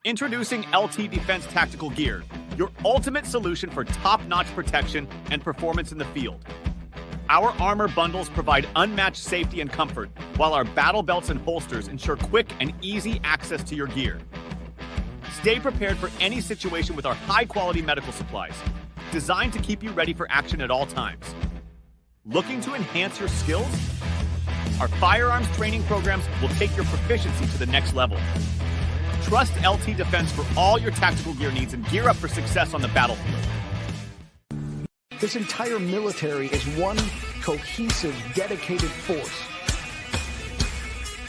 Introducing LT Defense Tactical Gear, your ultimate solution for top-notch protection and performance in the field. Our armor bundles provide unmatched safety and comfort, while our battle belts and holsters ensure quick and easy access to your gear. Stay prepared for any situation with our high-quality medical supplies, designed to keep you ready for action at all times. Looking to enhance your skills? Our firearms training programs will take your proficiency to the next level. Trust LT Defense for all your tactical gear needs and gear up for success on the battlefield. This entire military is one cohesive, dedicated force.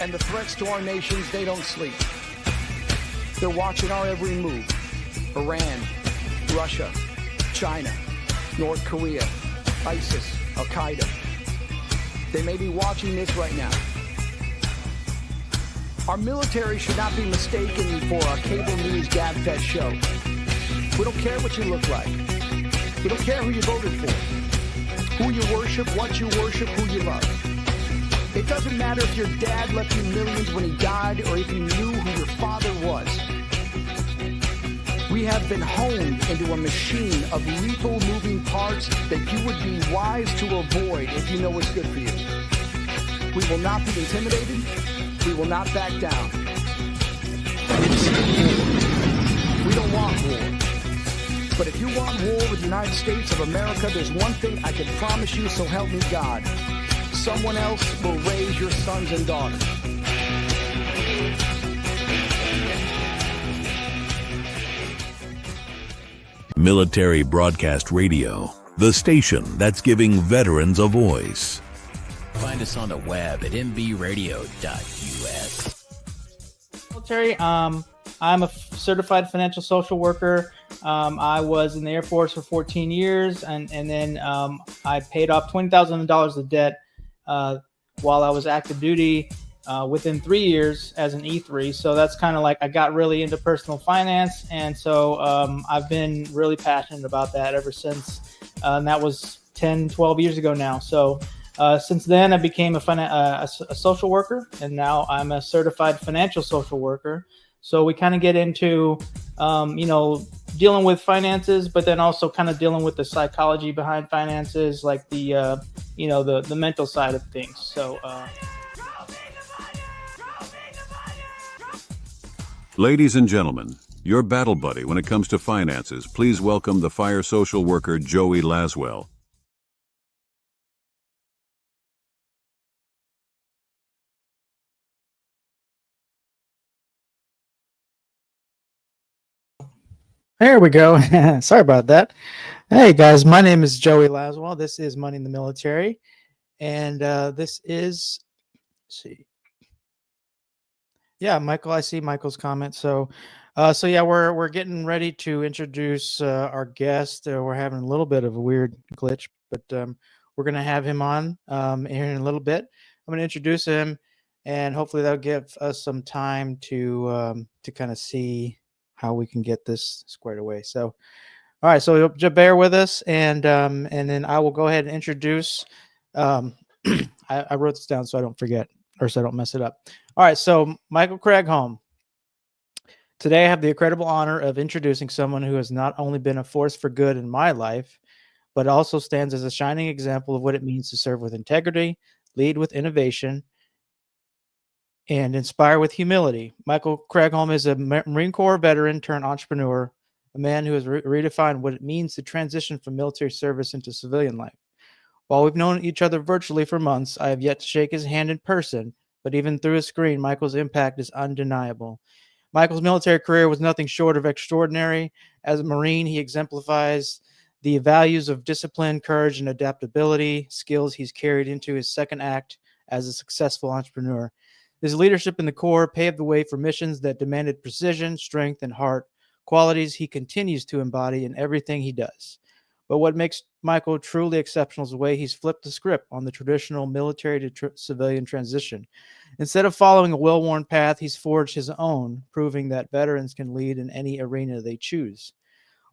And the threats to our nations, they don't sleep. They're watching our every move. Iran, Russia, China, North Korea, ISIS, Al-Qaeda. They may be watching this right now. Our military should not be mistaken for a cable news gabfest show. We don't care what you look like. We don't care who you voted for, who you worship, what you worship, who you love. It doesn't matter if your dad left you millions when he died or if you knew who your father was. We have been honed into a machine of lethal moving parts that you would be wise to avoid if you know what's good for you. We will not be intimidated. We will not back down. We don't want war. But if you want war with the United States of America, there's one thing I can promise you, so help me God. Someone else will raise your sons and daughters. Military Broadcast Radio, the station that's giving veterans a voice. Find us on the web at mbradio.us. Military, I'm a certified financial social worker. I was in the Air Force for 14 years, and then I paid off $20,000 of debt while I was active duty within 3 years as an E3. So that's kind of like I got really into personal finance, and so I've been really passionate about that ever since. And that was 10, 12 years ago now. So since then, I became a social worker, and now I'm a certified financial social worker. So we kind of get into, dealing with finances, but then also kind of dealing with the psychology behind finances, like the mental side of things. So. Ladies and gentlemen, your battle buddy when it comes to finances, please welcome the fire social worker Joey Laswell. There we go. Sorry about that. Hey guys, my name is Joey Laswell. This is Money in the Military, and this is, let's see. Yeah, Michael, I see Michael's comment. So yeah, we're getting ready to introduce our guest. We're having a little bit of a weird glitch, but we're gonna have him on here in a little bit. I'm gonna introduce him, and hopefully that'll give us some time to kind of see how we can get this squared away. So, all right, so just bear with us, and then I will go ahead and introduce. I wrote this down so I don't forget, or so I don't mess it up. All right, so Michael Cragholm. Today, I have the incredible honor of introducing someone who has not only been a force for good in my life, but also stands as a shining example of what it means to serve with integrity, lead with innovation, and inspire with humility. Michael Cragholm is a Marine Corps veteran turned entrepreneur, a man who has redefined what it means to transition from military service into civilian life. While we've known each other virtually for months, I have yet to shake his hand in person, but even through a screen, Michael's impact is undeniable. Michael's military career was nothing short of extraordinary. As a Marine, he exemplifies the values of discipline, courage, and adaptability, skills he's carried into his second act as a successful entrepreneur. His leadership in the Corps paved the way for missions that demanded precision, strength, and heart, qualities he continues to embody in everything he does. But what makes Michael truly exceptional is the way he's flipped the script on the traditional military to civilian transition. Instead of following a well-worn path, he's forged his own, proving that veterans can lead in any arena they choose.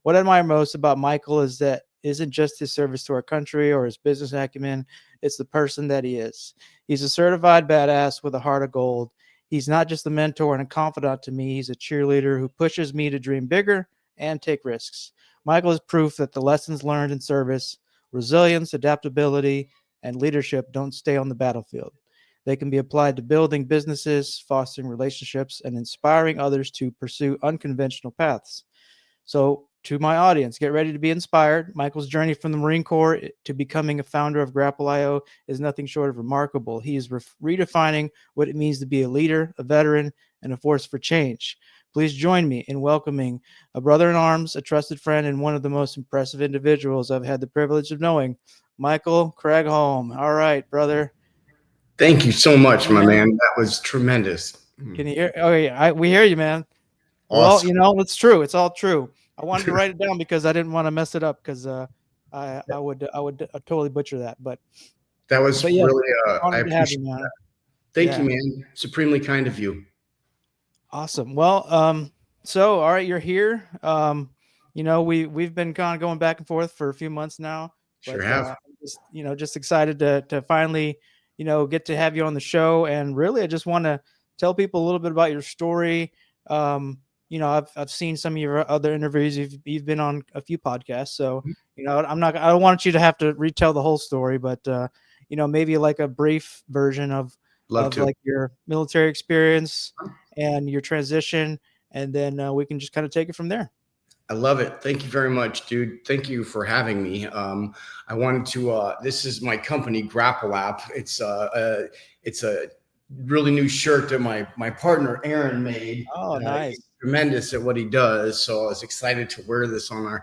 What I admire most about Michael is that isn't just his service to our country or his business acumen, it's the person that he is. He's a certified badass with a heart of gold. He's not just a mentor and a confidant to me. He's a cheerleader who pushes me to dream bigger and take risks. Michael is proof that the lessons learned in service, resilience, adaptability, and leadership don't stay on the battlefield. They can be applied to building businesses, fostering relationships, and inspiring others to pursue unconventional paths. So, to my audience, get ready to be inspired. Michael's journey from the Marine Corps to becoming a founder of Grappl.io is nothing short of remarkable. He is redefining what it means to be a leader, a veteran, and a force for change. Please join me in welcoming a brother in arms, a trusted friend, and one of the most impressive individuals I've had the privilege of knowing, Michael Cragholm. All right, brother. Thank you so much, my man. That was tremendous. Can you hear? Oh yeah, we hear you, man. Awesome. Well, it's true. It's all true. I wanted to write it down because I didn't want to mess it up because I would totally butcher that. But that was yeah, really I honored to have appreciate you, man. that. Thank you, man. Supremely kind of you. Awesome. Well, so all right, you're here. We've been kind of going back and forth for a few months now. Sure have. Just excited to finally, get to have you on the show. And really, I just want to tell people a little bit about your story. I've seen some of your other interviews. You've been on a few podcasts, so I don't want you to have to retell the whole story, but maybe like a brief version of like your military experience and your transition, and then we can just kind of take it from there. I love it. Thank you very much, dude. Thank you for having me. I wanted to. This is my company, Grappl App. It's a really new shirt that my partner Aaron made. Oh, nice! He's tremendous at what he does. So I was excited to wear this on my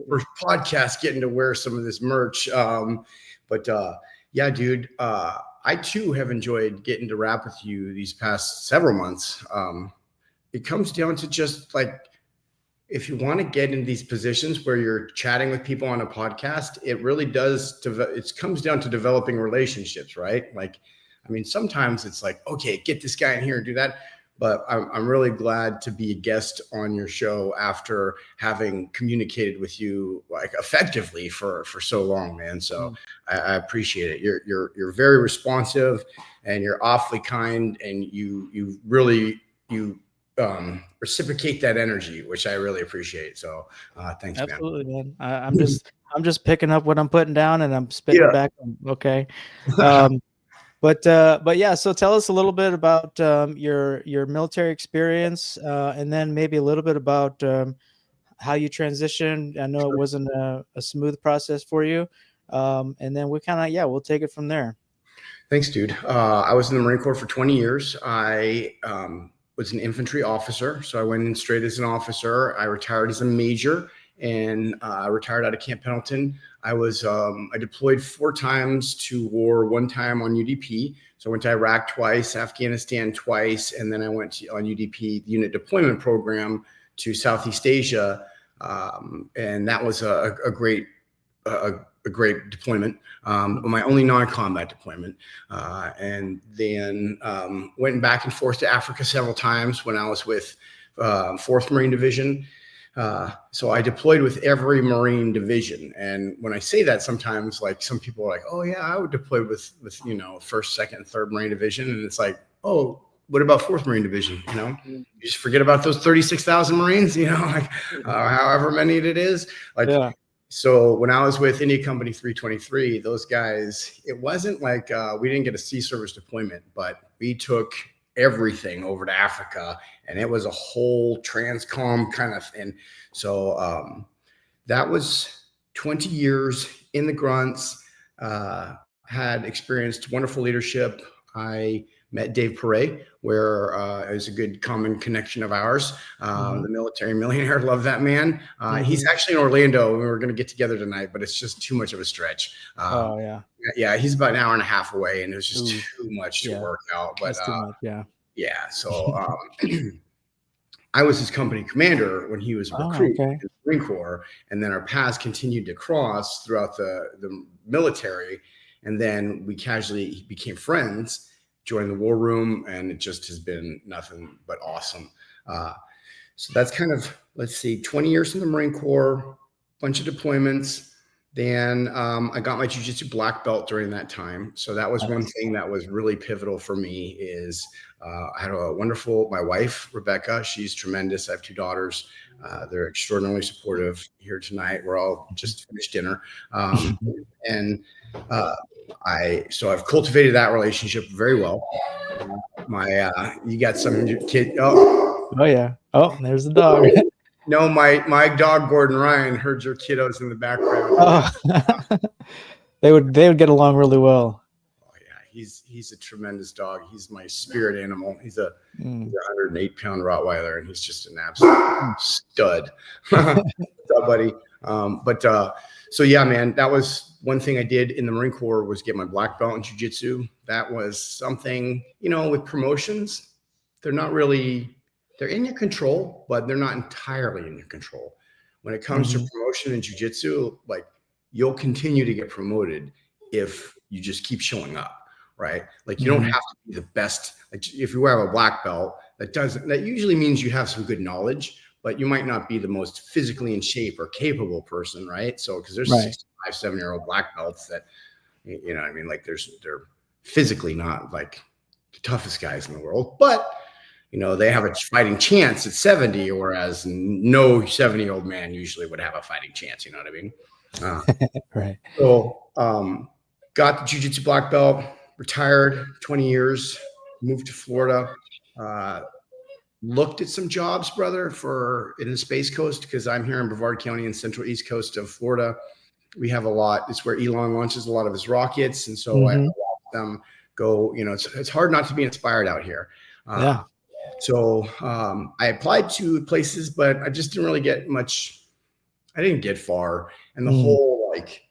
first podcast, getting to wear some of this merch. Yeah, dude. I too have enjoyed getting to rap with you these past several months. It comes down to just like, if you want to get in these positions where you're chatting with people on a podcast, it really does. It comes down to developing relationships, right? Like, I mean, sometimes it's like, okay, get this guy in here and do that. But I'm really glad to be a guest on your show after having communicated with you like effectively for so long, man. So I appreciate it. You're very responsive, and you're awfully kind, and you really reciprocate that energy, which I really appreciate. So thanks, man. Absolutely, man. I'm just picking up what I'm putting down, and I'm spitting it back. Okay. But yeah, so tell us a little bit about your military experience, and then maybe a little bit about how you transitioned. I know it wasn't a smooth process for you, and then we'll take it from there. Thanks, dude. I was in the Marine Corps for 20 years. I was an infantry officer, so I went in straight as an officer. I retired as a major, and I retired out of Camp Pendleton. I deployed 4 times to war, 1 time on UDP. So I went to Iraq twice, Afghanistan twice, and then I went on UDP, the unit deployment program, to Southeast Asia. And that was a great deployment, my only non-combat deployment. And then went back and forth to Africa several times when I was with 4th Marine Division. So I deployed with every Marine division. And when I say that, sometimes like some people are like, oh yeah, I would deploy with 1st, 2nd, and 3rd Marine Division. And it's like, oh, what about 4th Marine Division? You just forget about those 36,000 Marines, however many it is. So when I was with India Company 323, those guys, it wasn't like we didn't get a sea service deployment, but we took everything over to Africa, and it was a whole transcom kind of thing. So that was 20 years in the grunts, had experienced wonderful leadership. I met Dave Perret, where it was a good common connection of ours. The military millionaire, love that man. He's actually in Orlando, and we were going to get together tonight, but it's just too much of a stretch. Yeah, he's about an hour and a half away, and it was just too much to work out. But so I was his company commander when he was a recruit in the Marine Corps, and then our paths continued to cross throughout the military, and then we casually became friends, joined the war room, and it just has been nothing but awesome. So that's kind of, 20 years in the Marine Corps, bunch of deployments, Then I got my jiu-jitsu black belt during that time. So that was one thing that was really pivotal for me is I had my wife, Rebecca, she's tremendous. I have 2 daughters. They're extraordinarily supportive here tonight. We're all just finished dinner. So I've cultivated that relationship very well. You got some kid. Oh yeah. Oh, there's the dog. No, my dog Gordon Ryan heard your kiddos in the background. Oh. they would get along really well. Oh yeah, he's a tremendous dog. He's my spirit animal. He's a 108-pound Rottweiler, and he's just an absolute stud, buddy. So yeah, man, that was one thing I did in the Marine Corps was get my black belt in jiu-jitsu. That was something, with promotions, they're in your control, but they're not entirely in your control. When it comes to promotion in jiu-jitsu, like you'll continue to get promoted if you just keep showing up, right? Like you don't have to be the best. Like if you have a black belt, that usually means you have some good knowledge, but you might not be the most physically in shape or capable person, right? So because there's 65, 7-year-old black belts that, like they're physically not like the toughest guys in the world, but they have a fighting chance at 70, whereas no 70-year-old man usually would have a fighting chance. You know what I mean? Right. So got the jiu-jitsu black belt, retired 20 years, moved to Florida, looked at some jobs, brother, in the Space Coast, because I'm here in Brevard County in central east coast of Florida. We have a lot. It's where Elon launches a lot of his rockets. And so I watch them go, it's hard not to be inspired out here. So I applied to places, but I just didn't really get much. I didn't get far. And the whole like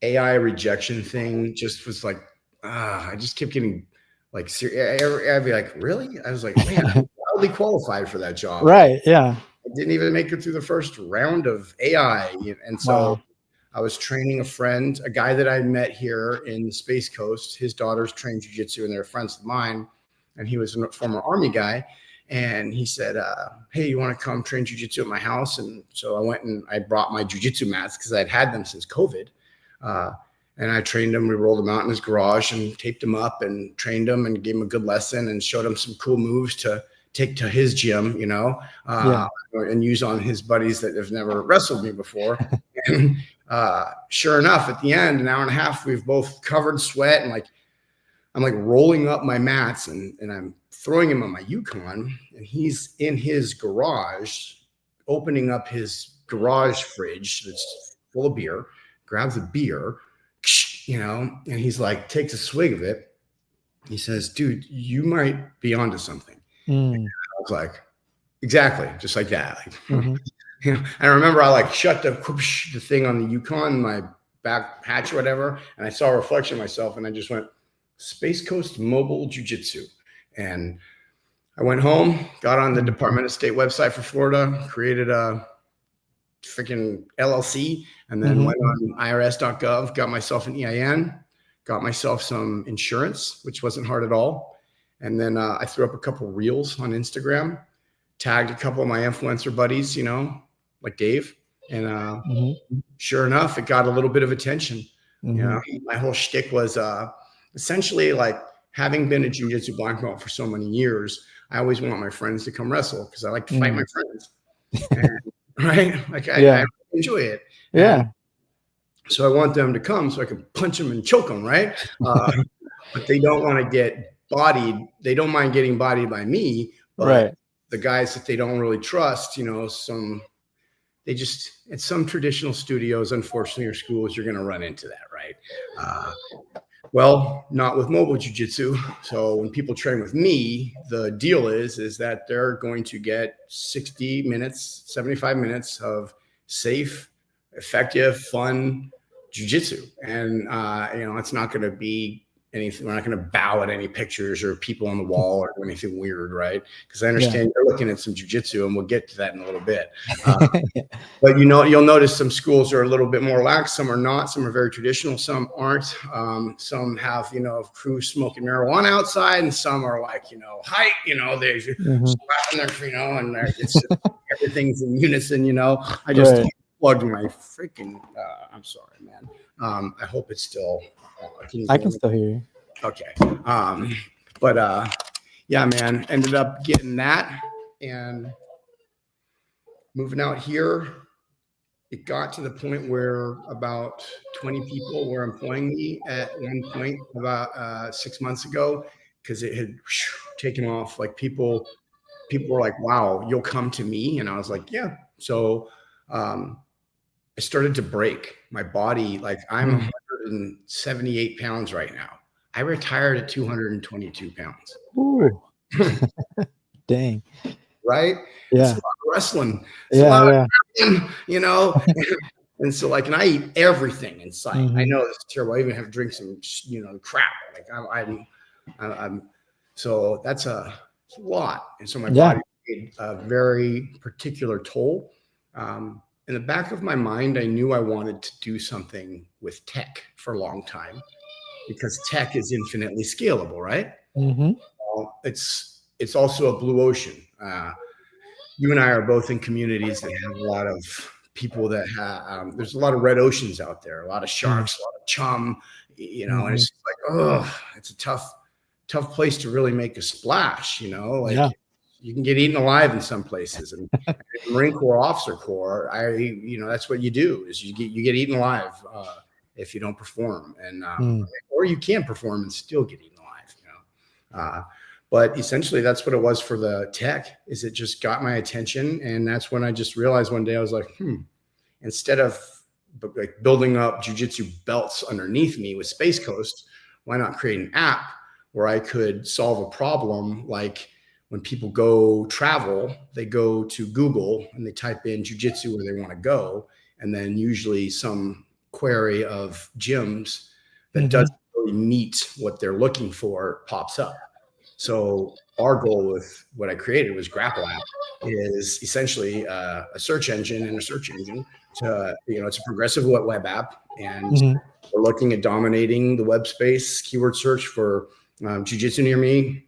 AI rejection thing just was like, I just kept getting like, I'd be like, really? I was like, man, I'm wildly qualified for that job. Right. Yeah. I didn't even make it through the first round of AI. And so I was training a guy that I met here in the Space Coast. His daughters train jiu-jitsu and they're friends of mine. And he was a former Army guy. And he said, hey, you want to come train jiu-jitsu at my house? And so I went and I brought my jiu-jitsu mats because I'd had them since COVID. And I trained him. We rolled them out in his garage and taped them up and trained him and gave him a good lesson and showed him some cool moves to take to his gym, and use on his buddies that have never wrestled me before. And sure enough, at the end, an hour and a half, we've both covered sweat and I'm like rolling up my mats and I'm throwing him on my Yukon, and he's in his garage, opening up his garage fridge that's full of beer, grabs a beer, and he's like, takes a swig of it. He says, dude, you might be onto something. And I was like, exactly, just like that. I remember I shut the thing on the Yukon, my back hatch or whatever, and I saw a reflection of myself, and I just went, Space Coast Mobile Jiu-Jitsu. And I went home, got on the Department of State website for Florida, created a freaking LLC, and then went on irs.gov, got myself an EIN, got myself some insurance, which wasn't hard at all. And then I threw up a couple reels on Instagram, tagged a couple of my influencer buddies, like Dave. And sure enough, it got a little bit of attention. My whole shtick was essentially like, having been a jiu-jitsu black belt for so many years, I always want my friends to come wrestle because I like to fight my friends. Right? Like I enjoy it. Yeah. So I want them to come so I can punch them and choke them, right? But they don't want to get bodied. They don't mind getting bodied by me. But the guys that they don't really trust, at some traditional studios, unfortunately, or schools, you're going to run into that, right? Well, not with mobile jiu-jitsu. So when people train with me, the deal is that they're going to get 60 minutes, 75 minutes of safe, effective, fun jiu-jitsu. And, it's not going to be anything. We're not going to bow at any pictures or people on the wall or anything weird, right? Because I understand you're looking at some jiu-jitsu, and we'll get to that in a little bit. But you'll notice some schools are a little bit more lax. Some are not. Some are very traditional. Some aren't. Some have crews smoking marijuana outside, and some are like height. They're slapping their and everything's in unison. I just unplugged my freaking. I'm sorry, man. I hope it's still. I can still hear you. Okay. Yeah, man. Ended up getting that and moving out here. It got to the point where about 20 people were employing me at one point about 6 months ago, because it had taken off. Like people were like, wow, you'll come to me. And I was like, yeah. So I started to break my body. Like I'm 178 pounds right now. I retired at 222 pounds. Ooh. Dang. Right? Yeah. It's a lot of wrestling. It's a lot of, you know? And so like, and I eat everything in sight. I know this is terrible. I even have to drink some, crap. Like I'm so that's a lot. And so my body made a very particular toll. In the back of my mind, I knew I wanted to do something with tech for a long time, because tech is infinitely scalable, right? It's also a blue ocean. You and I are both in communities that have a lot of people that have, there's a lot of red oceans out there, a lot of sharks, a lot of chum, and it's like, oh, it's a tough place to really make a splash, like you can get eaten alive in some places. And Marine Corps Officer Corps, that's what you do, is you get eaten alive if you don't perform, and or you can perform and still get eaten alive, But essentially, that's what it was for the tech. Is it just got my attention, and that's when I just realized one day I was like, instead of like building up jiu-jitsu belts underneath me with Space Coast, why not create an app where I could solve a problem? Like when people go travel, they go to Google and they type in jiu-jitsu where they want to go, and then usually some query of gyms that doesn't really meet what they're looking for pops up. So our goal with what I created was Grappl App, is essentially a search engine and a search engine to, it's a progressive web app, and we're looking at dominating the web space. Keyword search for jiu-jitsu near me,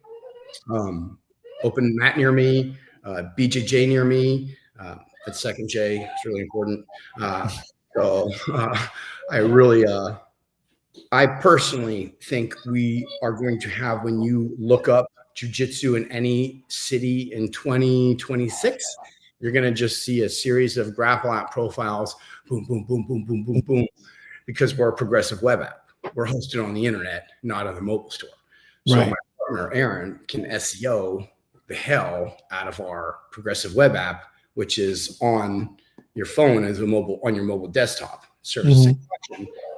open mat near me, BJJ near me. That second J is really important. I personally think we are going to have, when you look up jiu-jitsu in any city in 2026, you're going to just see a series of Grappl App profiles, boom, boom, boom, boom, boom, boom, boom, because we're a progressive web app. We're hosted on the internet, not on the mobile store. So my partner, Aaron, can SEO the hell out of our progressive web app, which is on your phone as on your mobile desktop. Service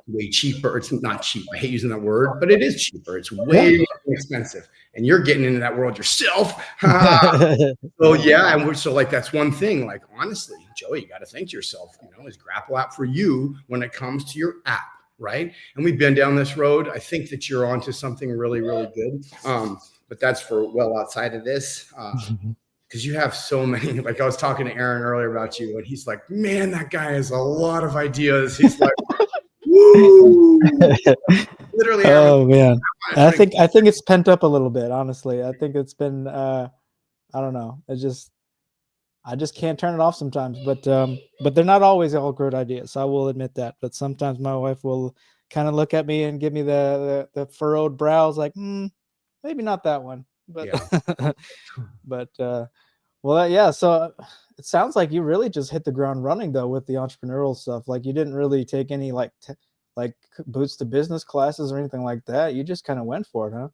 way cheaper. It's not cheap. I hate using that word, but it is cheaper. It's way more expensive, and you're getting into that world yourself. So yeah, and so like that's one thing. Like honestly, Joey, you got to think to yourself, is Grappl App for you when it comes to your app, right? And we've been down this road. I think that you're onto something really, really good. But that's for well outside of this. Because you have so many, like I was talking to Aaron earlier about you, and he's like, man, that guy has a lot of ideas. He's like, woo! Literally. Oh man, I think it's pent up a little bit. Honestly, I think it's been, I don't know. I just can't turn it off sometimes. But they're not always all great ideas. I will admit that. But sometimes my wife will kind of look at me and give me the furrowed brows, like, maybe not that one. But well, yeah. So it sounds like you really just hit the ground running though with the entrepreneurial stuff. Like you didn't really take any like boots to business classes or anything like that. You just kind of went for it, huh?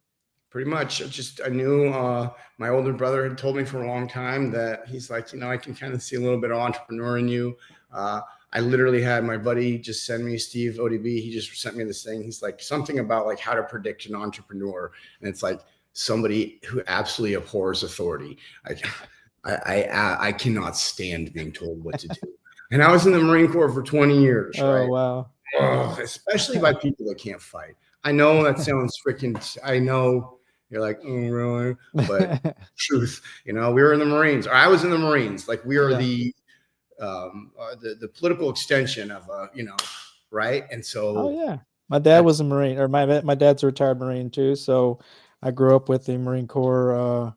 Pretty much. I knew my older brother had told me for a long time that he's like, I can kind of see a little bit of entrepreneur in you. I literally had my buddy just send me, Steve ODB. He just sent me this thing. He's like something about like how to predict an entrepreneur, and it's like somebody who absolutely abhors authority. I cannot stand being told what to do. And I was in the Marine Corps for 20 years. Oh, right? wow. Especially by people that can't fight. I know that sounds freaking, I know you're like, oh, really? But truth, we were in the Marines, or I was in the Marines. Like we are the political extension of, right. And so. Oh yeah. My dad was a Marine, or my dad's a retired Marine too. So I grew up with the Marine Corps,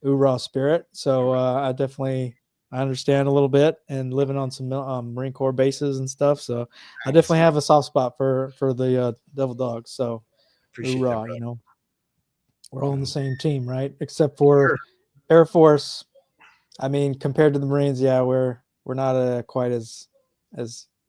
raw spirit. So I definitely I understand a little bit, and living on some Marine Corps bases and stuff. So I definitely have a soft spot for the Devil Dogs. So Appreciate that, hoorah, brother. we're all on the same team, right? Except for Air Force. I mean, compared to the Marines, yeah, we're not quite as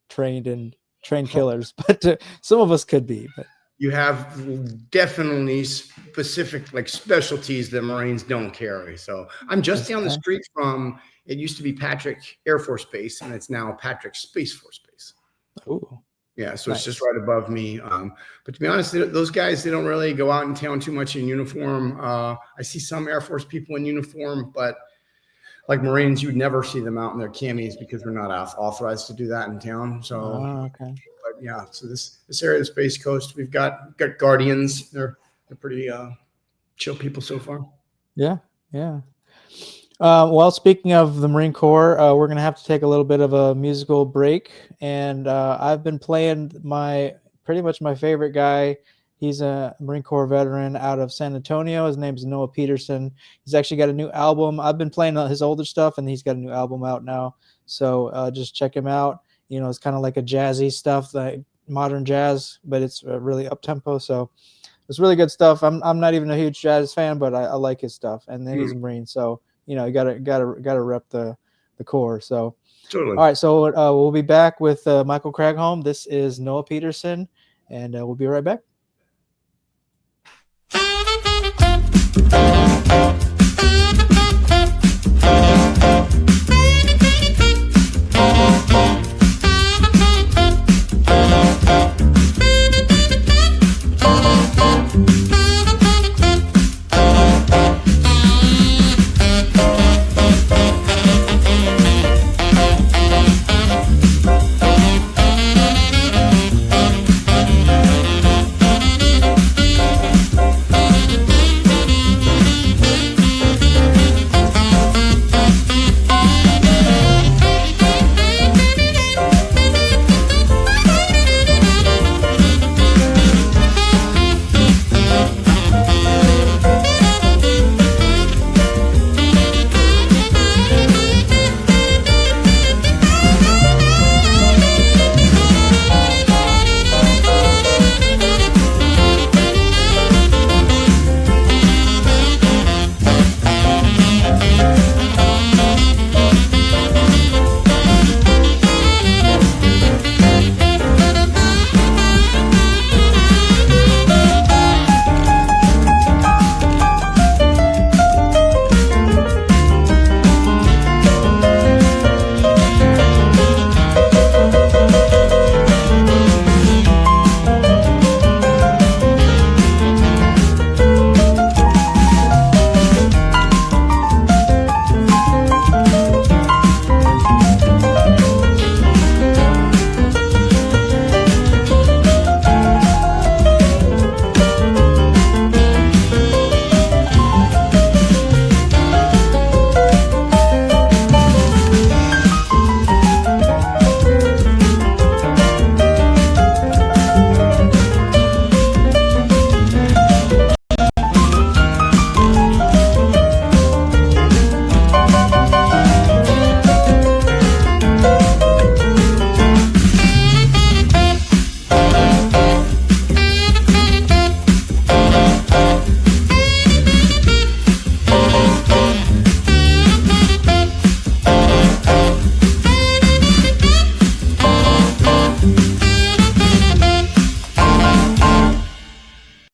trained killers, but some of us could be. But You have definitely specific like specialties that Marines don't carry. So I'm just down the street from, it used to be Patrick Air Force Base, and it's now Patrick Space Force Base. Ooh. Yeah, so Nice. it's just right above me. But to be honest, those guys, they don't really go out in town too much in uniform. I see some Air Force people in uniform, but like Marines, you'd never see them out in their camis because we're not authorized to do that in town. So, Okay. but yeah, so this area of the Space Coast, we've got Guardians. They're pretty chill people so far. Yeah. Well, speaking of the Marine Corps, we're going to have to take a little bit of a musical break. And I've been playing pretty much my favorite guy. He's a Marine Corps veteran out of San Antonio. His name's Noah Peterson. He's actually got a new album. I've been playing his older stuff, and he's got a new album out now. So just check him out. It's kind of like a jazzy stuff, like modern jazz, but it's really up-tempo. So it's really good stuff. I'm not even a huge jazz fan, but I like his stuff. And then he's a Marine, so you gotta rep the Corps. So Totally. all right, so we'll be back with Michael Cragholm. This is Noah Peterson, and we'll be right back.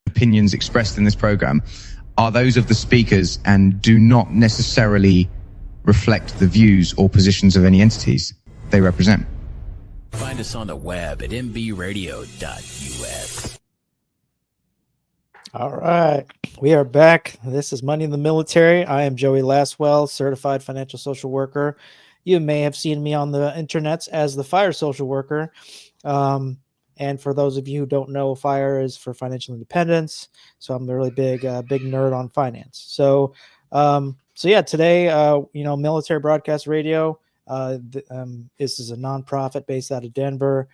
Opinions expressed in this program are those of the speakers and do not necessarily reflect the views or positions of any entities they represent. Find us on the web at mbradio.us. All right, we are back. This is Money in the Military. I am Joey Laswell, certified financial social worker. You may have seen me on the internets as the Fire social worker. And for those of you who don't know, FIRE is for financial independence. So I'm a really big nerd on finance. So yeah, today, Military Broadcast Radio. This is a nonprofit based out of Denver.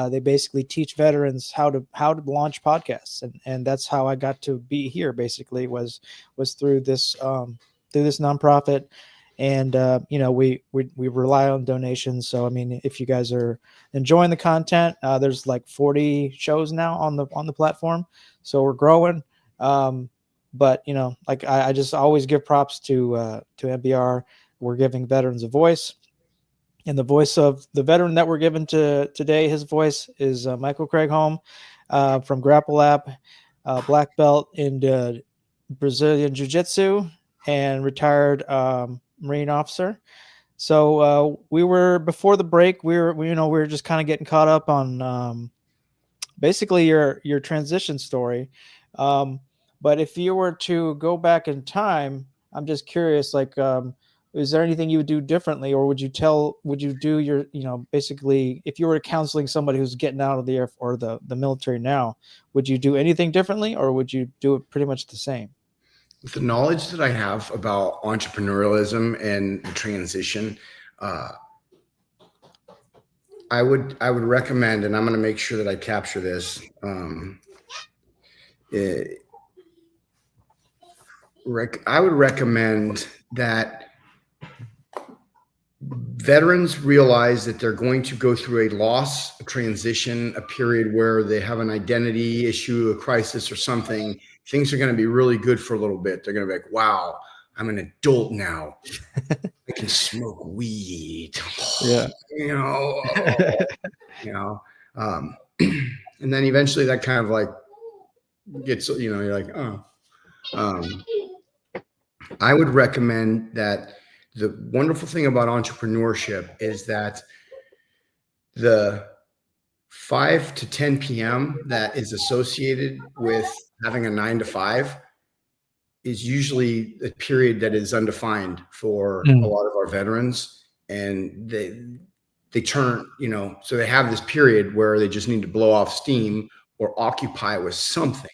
They basically teach veterans how to launch podcasts, and that's how I got to be here. Basically, was through this nonprofit. And we rely on donations. So I mean, if you guys are enjoying the content, there's like 40 shows now on the platform, so we're growing. But like I just always give props to MBR. We're giving veterans a voice, and the voice of the veteran that we're given to today, his voice is Michael Cragholm from Grappl App, black belt in Brazilian Jiu-Jitsu, and retired Marine officer. So we were, before the break, we were just kind of getting caught up on basically your transition story. But if you were to go back in time, I'm just curious, like, is there anything you would do differently, or would you do your, basically, if you were counseling somebody who's getting out of the air or the military now, would you do anything differently, or would you do it pretty much the same? With the knowledge that I have about entrepreneurialism and the transition, I would recommend, and I'm going to make sure that I capture this. I would recommend that veterans realize that they're going to go through a loss, a transition, a period where they have an identity issue, a crisis or something. Things are going to be really good for a little bit. They're going to be like, wow, I'm an adult now. I can smoke weed. Yeah. And then eventually that kind of like gets, you're like, oh. I would recommend that the wonderful thing about entrepreneurship is that the 5 to 10 p.m. that is associated with having a 9 to 5 is usually a period that is undefined for a lot of our veterans. And they turn, so they have this period where they just need to blow off steam or occupy with something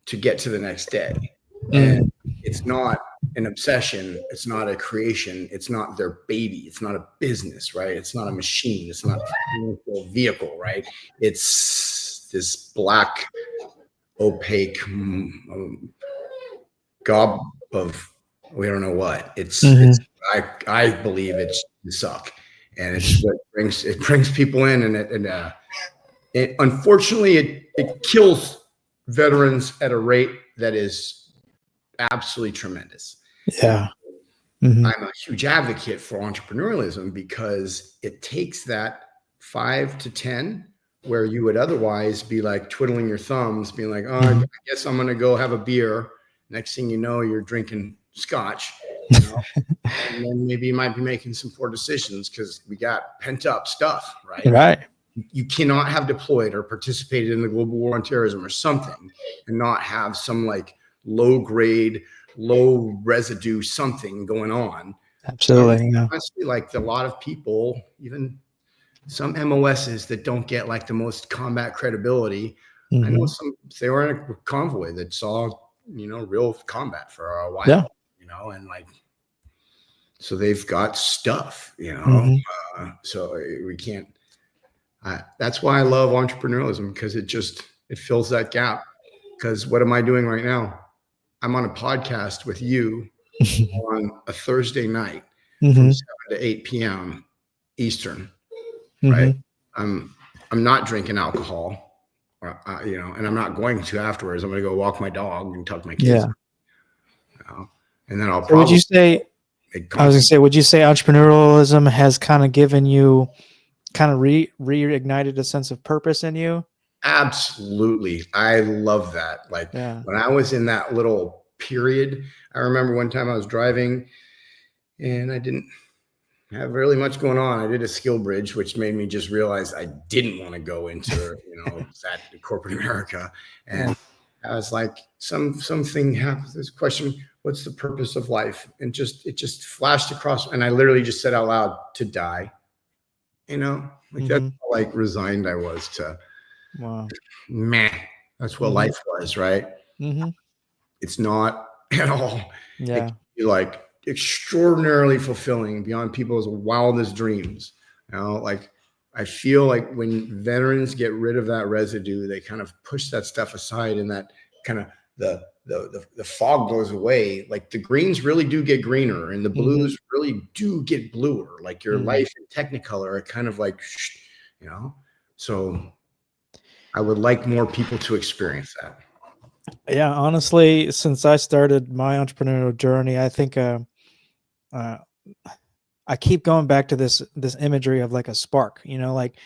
to get to the next day. And it's not an obsession. It's not a creation. It's not their baby. It's not a business, right? It's not a machine. It's not a vehicle, right? It's this black, opaque gob of, we don't know what. I believe it's the suck. And it's what brings people in, and it unfortunately it kills veterans at a rate that is absolutely tremendous. Yeah. I'm a huge advocate for entrepreneurialism because it takes that 5 to 10 where you would otherwise be like twiddling your thumbs, being like, oh, I guess I'm going to go have a beer. Next thing you know, you're drinking scotch, and then maybe you might be making some poor decisions because we got pent up stuff, right? Right. You cannot have deployed or participated in the global war on terrorism or something and not have some like low grade, low residue something going on. Absolutely. Honestly, like a lot of people, even some MOSs that don't get like the most combat credibility. I know they were in a convoy that saw, real combat for a while, and like, so they've got stuff, so we can't, that's why I love entrepreneurialism, because it fills that gap. Because what am I doing right now? I'm on a podcast with you on a Thursday night from 7 to 8 p.m. Eastern, right? I'm not drinking alcohol, and I'm not going to afterwards. I'm going to go walk my dog and talk to my kids. And then I'll probably. Would you say? I was going to say, would you say entrepreneurialism has kind of given you, kind of reignited a sense of purpose in you? Absolutely. I love that. Like when I was in that little period, I remember one time I was driving and I didn't have really much going on. I did a skill bridge, which made me just realize I didn't want to go into, that corporate America. And I was like, something happened. This question, what's the purpose of life? And it just flashed across. And I literally just said out loud, to die, like that's how like resigned I was to, meh, that's what life was, right? It's not at all. Like extraordinarily fulfilling beyond people's wildest dreams. Like I feel like when veterans get rid of that residue, they kind of push that stuff aside, and that kind of the the fog goes away. Like the greens really do get greener and the blues really do get bluer. Like your life in Technicolor are kind of like, you know, so I would like more people to experience that. Yeah, honestly, since I started my entrepreneurial journey, I think I keep going back to this imagery of like a spark, you know, like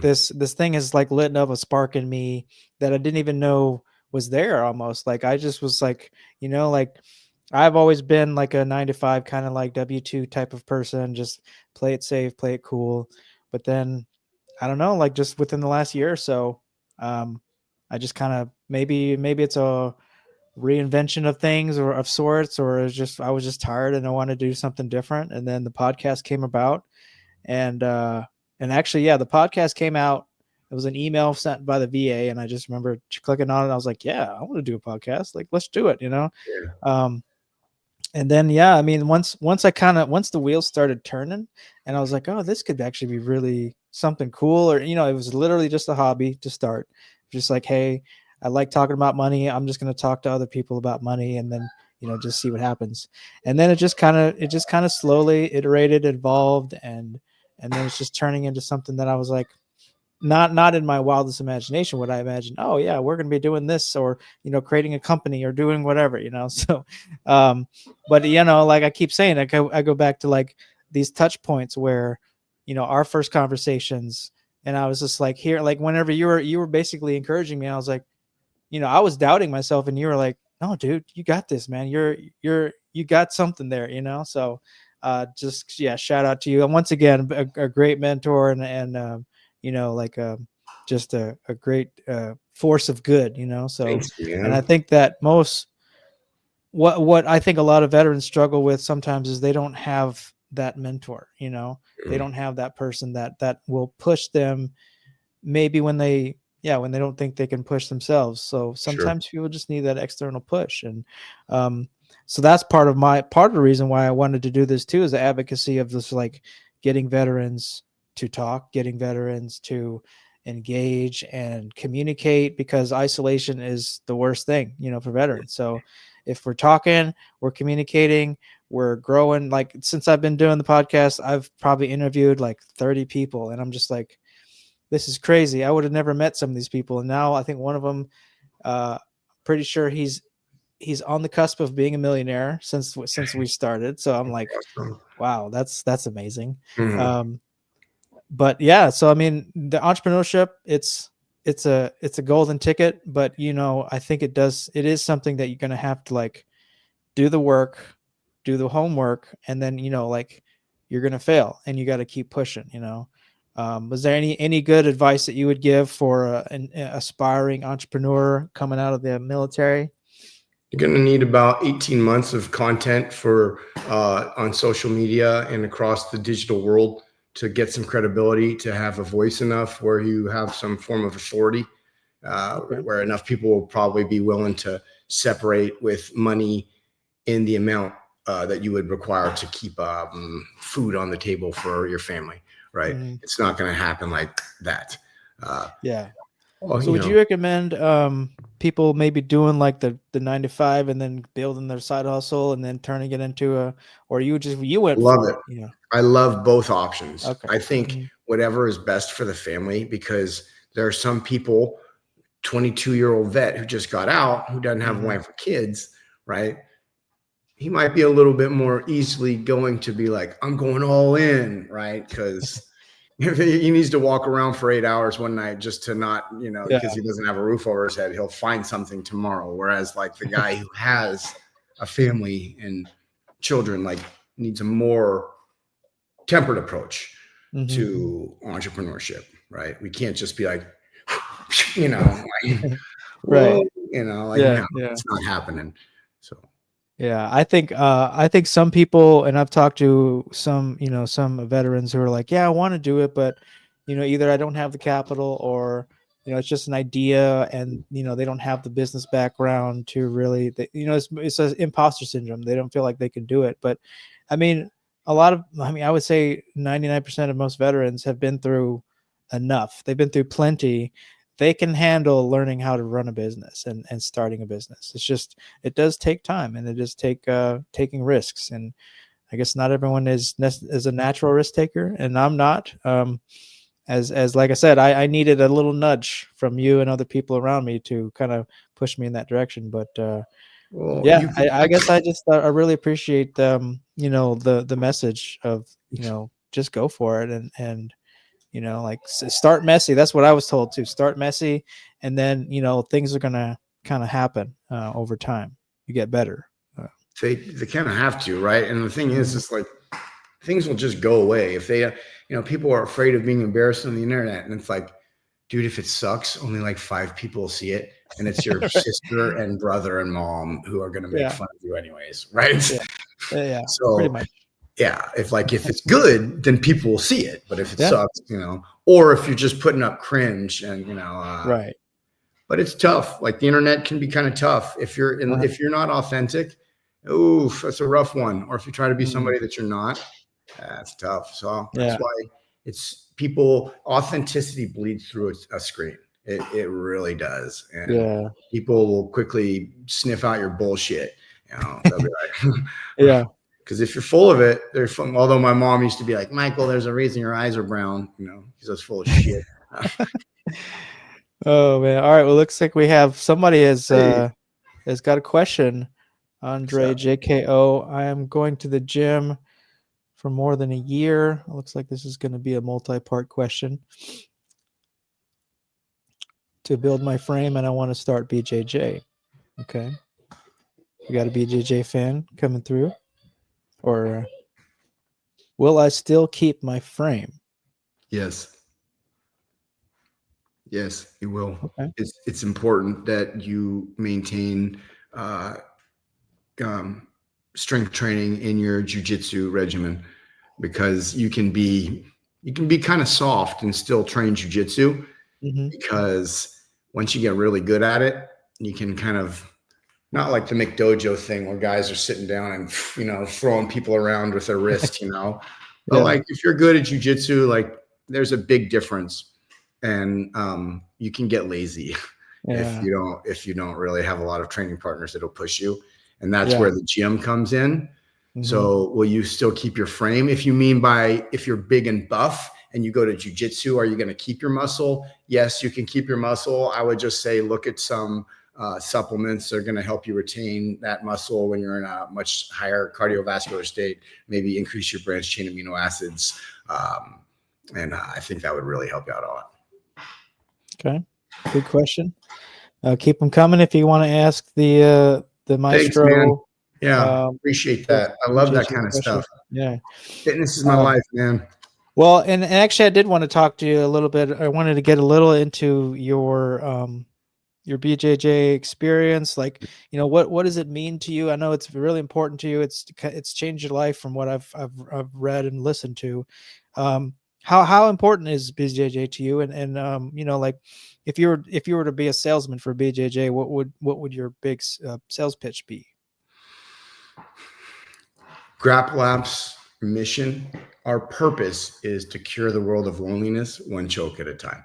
this thing is like lit up a spark in me that I didn't even know was there almost. Like I just was like, you know, like I've always been like a 9 to 5 kind of like W-2 type of person, just play it safe, play it cool. But then I don't know, like just within the last year or so, I just kind of maybe it's a reinvention of things or of sorts, or it's just I was just tired and I wanted to do something different. And then the podcast came about, and actually, yeah, the podcast came out. It was an email sent by the VA, and I just remember clicking on it. I was like, yeah, I want to do a podcast. Like, let's do it, you know. And then yeah, I mean, once the wheels started turning, and I was like, oh, this could actually be really something cool. Or, you know, it was literally just a hobby to start, just like, hey, I like talking about money. I'm just going to talk to other people about money, and then, you know, just see what happens. And then it just kind of slowly iterated, evolved, and then it's just turning into something that I was like, not in my wildest imagination would I imagine, oh yeah, we're going to be doing this, or, you know, creating a company or doing whatever, you know. So but, you know, like I keep saying, I go back to like these touch points where, you know, our first conversations, and I was just like, here, like whenever you were basically encouraging me, I was like, you know, I was doubting myself, and you were like, no, dude, you got this, man. You got something there, you know? So just, yeah, shout out to you. And once again, a great mentor, and you know, like just a great force of good, you know? So, Thanks, and I man. think that what I think a lot of veterans struggle with sometimes is they don't have that mentor, you know, they don't have that person that will push them maybe when they don't think they can push themselves. So Sure. sometimes people just need that external push. And so that's part of the reason why I wanted to do this too, is the advocacy of this, like getting veterans to talk, getting veterans to engage and communicate, because isolation is the worst thing, you know, for veterans. So if we're talking, we're communicating, we're growing. Like since I've been doing the podcast, I've probably interviewed like 30 people, and I'm just like, this is crazy. I would have never met some of these people. And now I think one of them, pretty sure he's on the cusp of being a millionaire since we started. So I'm like, Awesome. wow, that's amazing. Mhm. But yeah, so I mean, the entrepreneurship, it's a golden ticket, but you know, I think it is something that you're going to have to like do the work, do the homework, and then, you know, like you're going to fail and you got to keep pushing, you know. Was there any good advice that you would give for an aspiring entrepreneur coming out of the military? You're going to need about 18 months of content for on social media and across the digital world to get some credibility, to have a voice enough where you have some form of authority, Okay. where enough people will probably be willing to separate with money in the amount that you would require to keep food on the table for your family, right? Mhm. It's not going to happen like that. Yeah. Well, So you would know, you recommend people maybe doing like the 9 to 5 and then building their side hustle and then turning it into or you went love for it. it, you know? I love both options. Okay. I think Mhm. whatever is best for the family, because there are some people, 22-year-old vet who just got out, who doesn't have a Mhm. wife or kids, right? He might be a little bit more easily going to be like, I'm going all in, right? Because he needs to walk around for 8 hours one night just to not, you know, Yeah. because he doesn't have a roof over his head. He'll find something tomorrow. Whereas, like, the guy who has a family and children, like, needs a more tempered approach Mhm. to entrepreneurship, right? We can't just be like, you know, like, Right. whoa, you know, like, Yeah. no, Yeah. it's not happening. So, Yeah, I think some people, and I've talked to some, you know, some veterans who are like, yeah, I want to do it, but you know, either I don't have the capital, or you know, it's just an idea, and you know, they don't have the business background to really, you know, it's an imposter syndrome. They don't feel like they can do it. But I mean, I would say 99% of most veterans have been through enough. They've been through plenty they can handle learning how to run a business and starting a business. It's just, it does take time, and it does take taking risks. And I guess not everyone is a natural risk taker, and I'm not. As like I said, I needed a little nudge from you and other people around me to kind of push me in that direction. But Well, yeah, you can, I guess I really appreciate the message of, just go for it, and like start messy. That's what I was told too. Start messy, and then things are gonna kind of happen over time. You get better. they kind of have to, right? And the thing is, it's like things will just go away if they, people are afraid of being embarrassed on the internet, and it's like, dude, if it sucks, only like 5 people will see it, and it's your sister and brother and mom who are gonna make fun of you anyways, right? Yeah. So Pretty much. yeah, if it's good, then people will see it. But if it Yeah. sucks, or if you're just putting up cringe and Right. But it's tough. Like the internet can be kind of tough if you're if you're not authentic. Oof, that's a rough one. Or if you try to be somebody that you're not, that's tough. So that's why it's people. Authenticity bleeds through a screen. It really does. And people will quickly sniff out your bullshit. They'll be like, Yeah. Because if you're full of it, they're fun. Although my mom used to be like, Michael, there's a reason your eyes are brown. He's just full of shit. Oh man. All right. Well, looks like we have somebody has got a question. Andre JKO. I am going to the gym for more than a year. It looks like this is going to be a multi-part question. To build my frame, and I want to start BJJ. Okay. You got a BJJ fan coming through? Or will I still keep my frame? Yes, you will. Okay. It's important that you maintain strength training in your jiu-jitsu regimen, because you can be kind of soft and still train jiu-jitsu, because once you get really good at it, you can kind of, not like the McDojo thing where guys are sitting down and throwing people around with their wrist, but like if you're good at jiu-jitsu, like there's a big difference, and you can get lazy if you don't really have a lot of training partners that'll push you. And that's where the gym comes in. So will you still keep your frame? If you mean by, if you're big and buff and you go to jiu-jitsu, are you going to keep your muscle? Yes, you can keep your muscle. I would just say, look at some supplements that are going to help you retain that muscle when you're in a much higher cardiovascular state, maybe increase your branched chain amino acids. And I think that would really help you out a lot. Okay. Good question. Keep them coming if you want to ask the maestro. Thanks, man. Yeah, appreciate that. I love that kind of stuff. Yeah. Fitness is my life, man. Well, and actually I did want to talk to you a little bit. I wanted to get a little into your BJJ experience. Like, what does it mean to you? I know it's really important to you. It's changed your life from what I've read and listened to. How important is BJJ to you? And like if you were to be a salesman for BJJ, what would your big sales pitch be? Grappl App's mission, our purpose, is to cure the world of loneliness one choke at a time.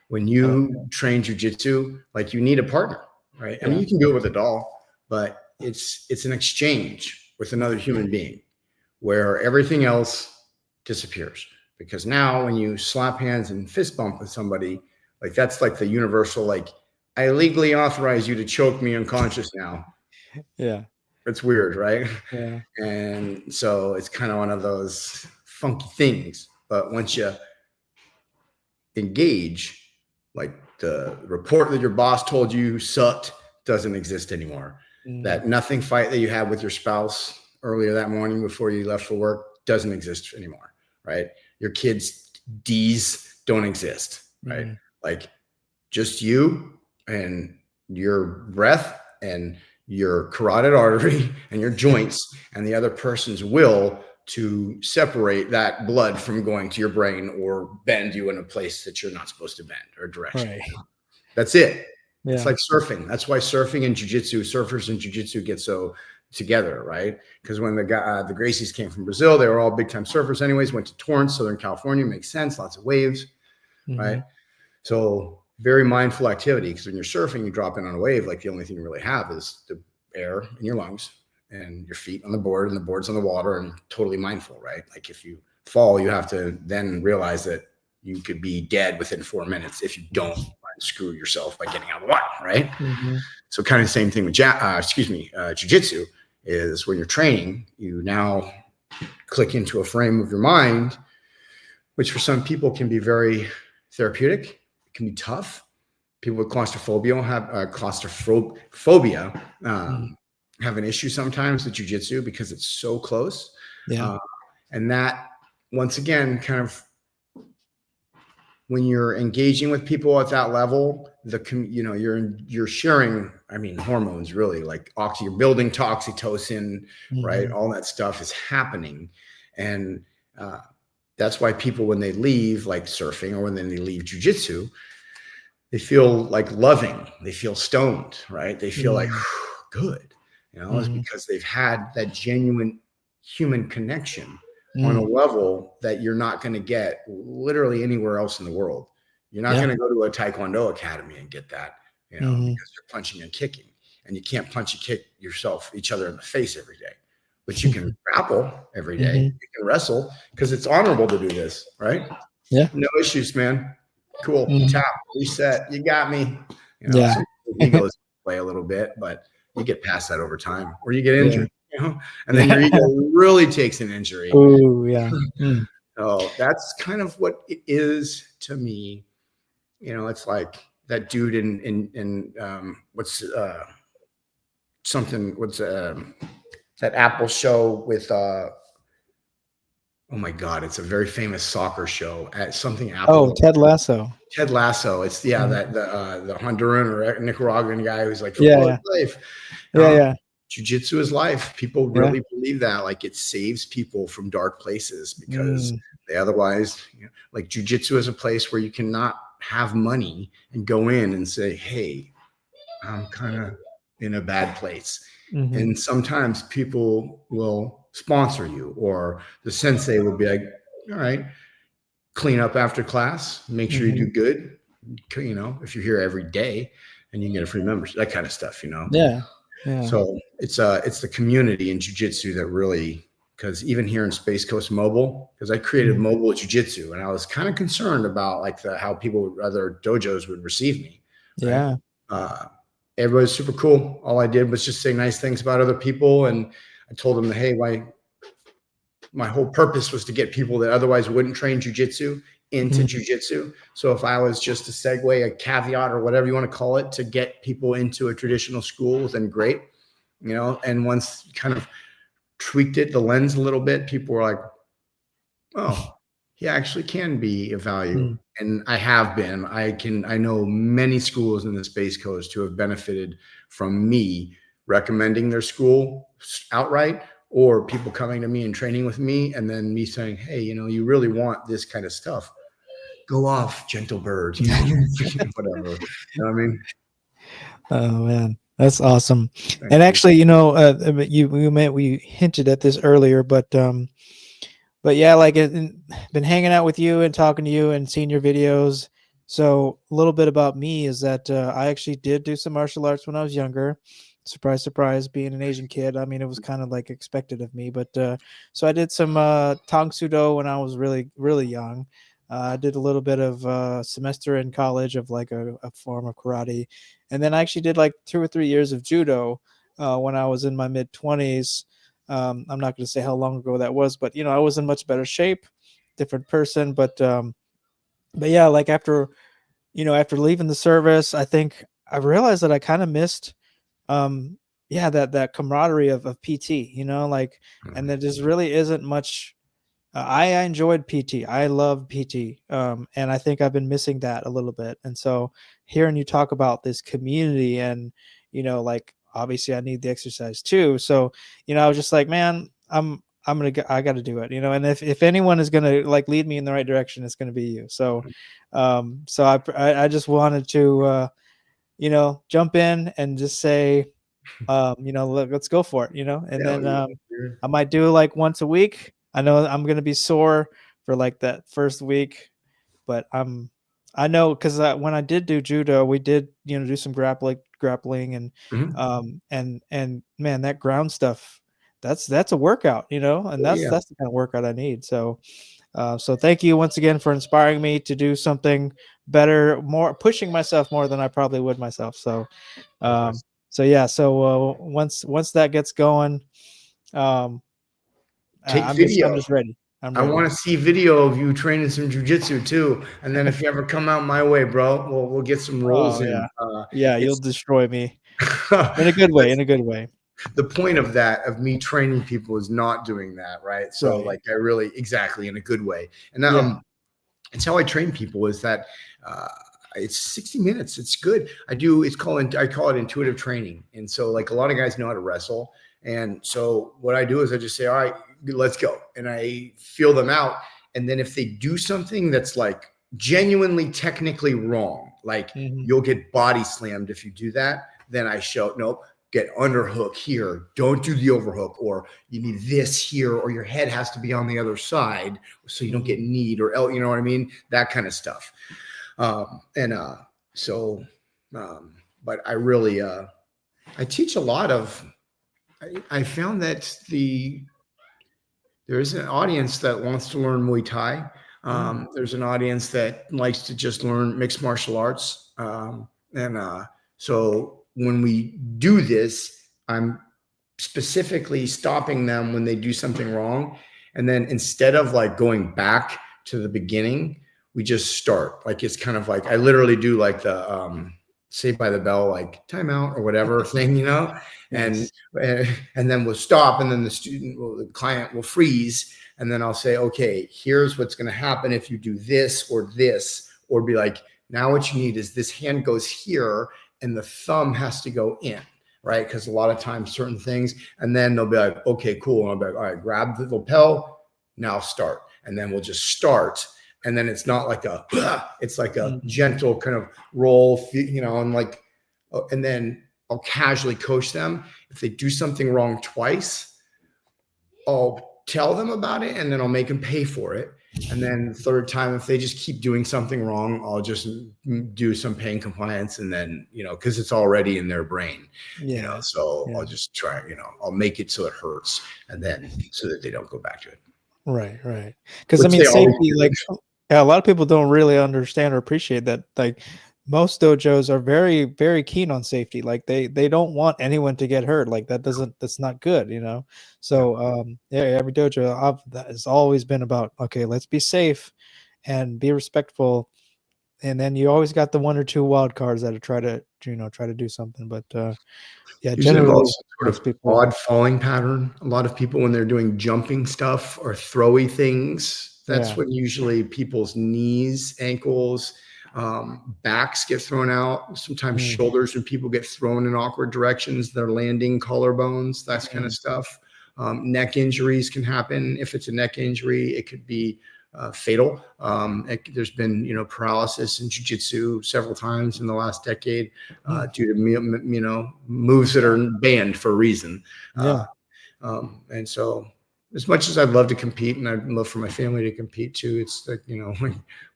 When you train jiu-jitsu, like, you need a partner, right? I mean, you can do it with a doll, but it's an exchange with another human being where everything else disappears. Because now when you slap hands and fist bump with somebody, like, that's like the universal, like, I legally authorize you to choke me unconscious now. Yeah. It's weird, right? Yeah. And so it's kind of one of those funky things. But once you engage, like, the report that your boss told you sucked doesn't exist anymore. That nothing fight that you had with your spouse earlier that morning before you left for work doesn't exist anymore, right? Your kids' D's don't exist, right? Like, just you and your breath and your carotid artery and your joints and the other person's will to separate that blood from going to your brain or bend you in a place that you're not supposed to bend, or direction. Right. That's it. Yeah. It's like surfing. That's why surfing and jiu-jitsu, surfers and jiu-jitsu get so together, right? Because when the Gracies came from Brazil, they were all big time surfers anyways, went to Torrance, Southern California, makes sense, lots of waves, right? So very mindful activity, because when you're surfing, you drop in on a wave, like the only thing you really have is the air in your lungs and your feet on the board, and the board's on the water, and totally mindful, right? Like if you fall, you have to then realize that you could be dead within 4 minutes if you don't screw yourself by getting out of the water, right? Mm-hmm. So kind of the same thing with jiu-jitsu is when you're training, you now click into a frame of your mind, which for some people can be very therapeutic. It can be tough. People with claustrophobia have an issue sometimes with jiu-jitsu because it's so close. Yeah. And that, once again, kind of when you're engaging with people at that level, you're sharing, I mean, hormones, really, like you're building oxytocin, right? All that stuff is happening. And that's why people, when they leave like surfing or when they leave jiu-jitsu, they feel like loving, they feel stoned, right? They feel like good, it's because they've had that genuine human connection on a level that you're not going to get literally anywhere else in the world. You're not going to go to a Taekwondo academy and get that, because you're punching and kicking, and you can't punch and kick each other in the face every day, but you can grapple every day. You can wrestle because it's honorable to do this, right? Yeah. No issues, man. Cool. Tap, reset. You got me. Yeah. So egos play a little bit, but you get past that over time, or you get injured, and then your ego really takes an injury. Oh, yeah. So that's kind of what it is to me. It's like that dude in that Apple show with oh my God, it's a very famous soccer show at something Apple. Oh, Ted Lasso. Ted Lasso. It's that the Honduran or Nicaraguan guy who's like, life. Jiu-jitsu is life. People really believe that, like, it saves people from dark places because they otherwise, like, jiu-jitsu is a place where you cannot have money and go in and say, hey, I'm kind of in a bad place. And sometimes people will sponsor you, or the sensei will be like, all right, clean up after class, make sure you do good, if you're here every day, and you can get a free membership, that kind of stuff, Yeah. So it's the community in jiu-jitsu that really, because even here in Space Coast Mobile, because I created mobile jiu-jitsu, and I was kind of concerned about like how people, other dojos would receive me. Right? Everybody's super cool. All I did was just say nice things about other people, and I told them that, hey, my whole purpose was to get people that otherwise wouldn't train jiu-jitsu into jiu-jitsu. So if I was just a segue, a caveat, or whatever you want to call it, to get people into a traditional school, then great, and once you kind of tweaked the lens a little bit, people were like, oh, he actually can be a value. And I have been. I know many schools in the Space Coast who have benefited from me recommending their school outright, or people coming to me and training with me, and then me saying, hey, you really want this kind of stuff, go off, gentle bird, whatever. You know what I mean? Oh man, that's awesome. And actually, we hinted at this earlier, but yeah, like been hanging out with you and talking to you and seeing your videos. So a little bit about me is that I actually did do some martial arts when I was younger. Surprise, surprise, being an Asian kid. I mean, it was kind of like expected of me, but so I did some Tang Soo-Do when I was really, really young. I did a little bit of semester in college of like a form of karate. And then I actually did like 2 or 3 years of judo when I was in my mid 20s. I'm not going to say how long ago that was, but I was in much better shape, different person. But yeah, like after leaving the service, I think I realized that I kind of missed that camaraderie of PT, and there just really isn't much. I enjoyed PT. I love PT. And I think I've been missing that a little bit. And so hearing you talk about this community and, like, obviously I need the exercise too. So, I was just like, man, I got to do it, and if anyone is going to like lead me in the right direction, it's going to be you. So, so I just wanted to, jump in and just say, let's go for it, and then I might do like once a week. I know I'm going to be sore for like that first week, but I'm I know because when I did do judo, we did do some grappling, and Mhm. and man, that ground stuff, that's a workout, and Oh, yeah. that's the kind of workout I need. So so thank you once again for inspiring me to do something better, more pushing myself more than I probably would myself. So Likewise. so yeah, so once that gets going, um, Take I'm video. just ready. I'm I ready. want to see video of you training some jujitsu too. And then if you ever come out my way, bro, we'll get some rolls Oh in. yeah, yeah, you'll It's destroy me in a good way. In a good way. the point of that, of me training people, is not doing that, right? So Right. like I really, exactly, in a good way. And Yeah. it's how I train people, is that uh, it's 60 minutes. It's good. I call it intuitive training. And so like a lot of guys know how to wrestle. And so what I do is I just say, all right, let's go. And I feel them out. And then if they do something that's like genuinely technically wrong, like Mhm. you'll get body slammed if you do that, then I show, nope, get underhook here. Don't do the overhook, or you need this here, or your head has to be on the other side so you don't get Mhm. kneed, or you know what I mean? That kind of stuff. And so, but I really, I teach a lot of, I found that there's an audience that wants to learn Muay Thai. Mm. There's an audience that likes to just learn mixed martial arts. And so when we do this, I'm specifically stopping them when they do something wrong. And then instead of like going back to the beginning, we just start. Like it's kind of like I literally do like the Saved by the Bell, like timeout or whatever thing, and Nice. and then we'll stop, and then the client will freeze, and then I'll say, okay, here's what's going to happen if you do this, or be like, now what you need is this hand goes here, and the thumb has to go in. Right. Because a lot of times certain things, and then they'll be like, okay, cool. And I'll be like, all right, grab the lapel, now start. And then we'll just start. And then it's not like it's like a Mhm. gentle kind of roll, and like, and then I'll casually coach them. If they do something wrong twice, I'll tell them about it, and then I'll make them pay for it. And then the third time, if they just keep doing something wrong, I'll just do some pain compliance, and then, because it's already in their brain, Yeah. so Yeah. I'll just try, I'll make it so it hurts, and then so that they don't go back to it, Right. Right. Because I which mean, they always safety, do. like, yeah, a lot of people don't really understand or appreciate that. Like, most dojos are very, very keen on safety. Like, they don't want anyone to get hurt. Like, that's not good. Yeah. So, yeah, every dojo that has always been about, okay, let's be safe and be respectful. And then you always got the one or two wild cards that try to do something. But yeah, Usually involves generally some sort most of people. odd falling pattern. A lot of people, when they're doing jumping stuff or throwy things, that's Yeah. when usually people's knees, ankles, backs get thrown out. Sometimes Mm, shoulders, when people get thrown in awkward directions, they're landing collarbones, that kind of mm, stuff. Neck injuries can happen. If it's a neck injury, it could be fatal. There's been, paralysis in jiu-jitsu several times in the last decade mm. due to moves that are banned for a reason. Uh, Yeah. and so, as much as I'd love to compete, and I'd love for my family to compete too, it's like,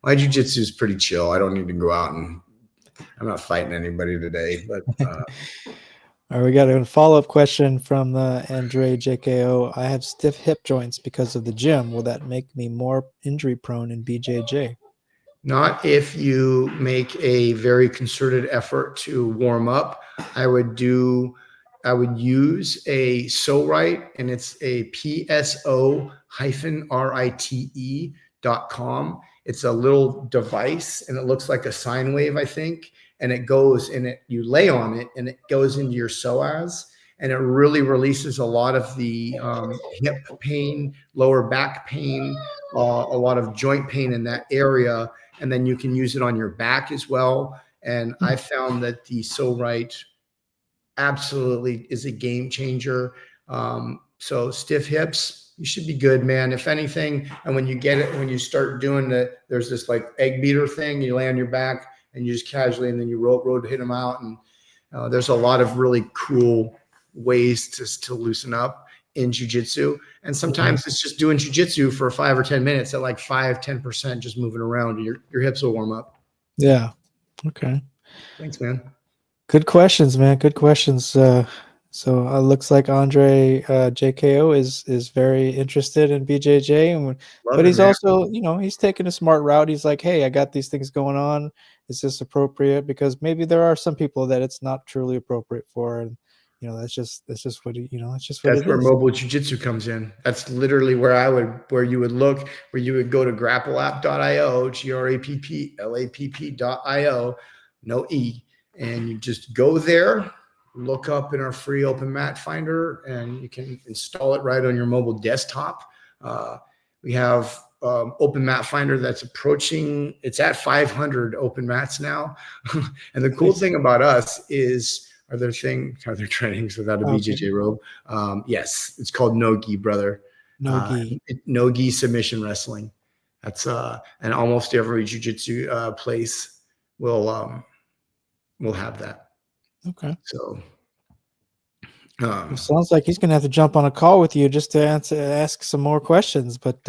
my jiu-jitsu is pretty chill. I don't need to go out, and I'm not fighting anybody today. But All right, we got a follow-up question from Andre JKO. I have stiff hip joints because of the gym. Will that make me more injury prone in BJJ? not if you make a very concerted effort to warm up. I would use a SoRite, and it's a PSO-RITE.com. It's a little device, and it looks like a sine wave, I think. And it goes, and you lay on it, and it goes into your psoas, and it really releases a lot of the hip pain, lower back pain, a lot of joint pain in that area. And then you can use it on your back as well. And I found that the SoRite absolutely is a game changer. So stiff hips, you should be good, man. If anything, and when you get it, when you start doing there's this like egg beater thing, you lay on your back and you just casually, and then you road hit them out. And there's a lot of really cool ways to loosen up in jiu-jitsu. And sometimes it's just doing jiu-jitsu for 5 or 10 minutes at like 5-10%, just moving around. Your hips will warm up. Yeah. Okay. Thanks, man. Good questions, man. Good questions. So looks like Andre JKO is very interested in BJJ, Love but it, he's man. also, he's taking a smart route. He's like, hey, I got these things going on. Is this appropriate? Because maybe there are some people that it's not truly appropriate for, and that's just what it's just what That's it where is. mobile jiu-jitsu comes in. That's literally where you would look, where you would go to grapplapp.io, GRAPPLAPP.io, no E, and you just go there, look up in our free open mat finder, and you can install it right on your mobile desktop. We have open mat finder that's approaching, it's at 500 open mats now. And the cool thing about us is, are there trainings without a BJJ robe? Yes, it's called no gi, brother. No gi. No gi submission wrestling. That's and almost every jiu-jitsu place will have that. Okay. So It sounds like he's gonna have to jump on a call with you just to ask some more questions. But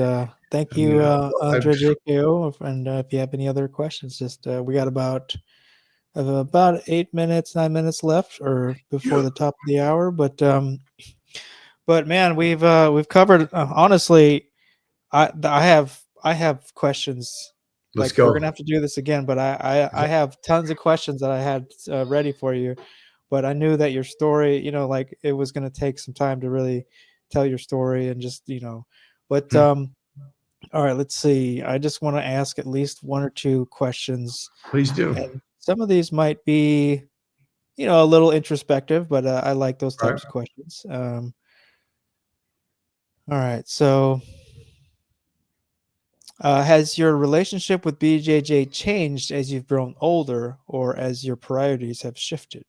thank you, Andre JKO. And if you have any other questions, just we got about 9 minutes left, or before the top of the hour. But man, we've covered. Honestly, I have questions. Let's Like, we're go. gonna have to do this again, but I have tons of questions that I had ready for you. But I knew that your story, like, it was going to take some time to really tell your story, and just, but all right, let's see. I just want to ask at least one or two questions. Please do. And some of these might be, a little introspective, but I like those types of questions. All right. So has your relationship with BJJ changed as you've grown older, or as your priorities have shifted?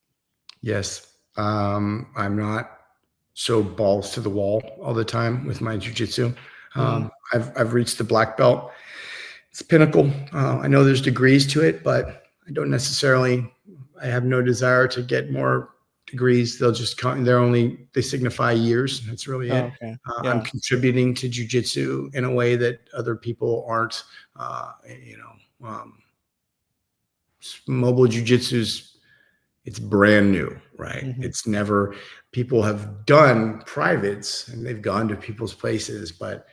Yes. I'm not so balls to the wall all the time with my jiu-jitsu. I've reached the black belt. It's pinnacle. I know there's degrees to it, but I have no desire to get more degrees. They'll just come. They signify years. That's really it. Okay. I'm contributing to jiu-jitsu in a way that other people aren't. Mobile jiu-jitsu's, it's brand new, right? Mm-hmm. It's never, people have done privates and they've gone to people's places, but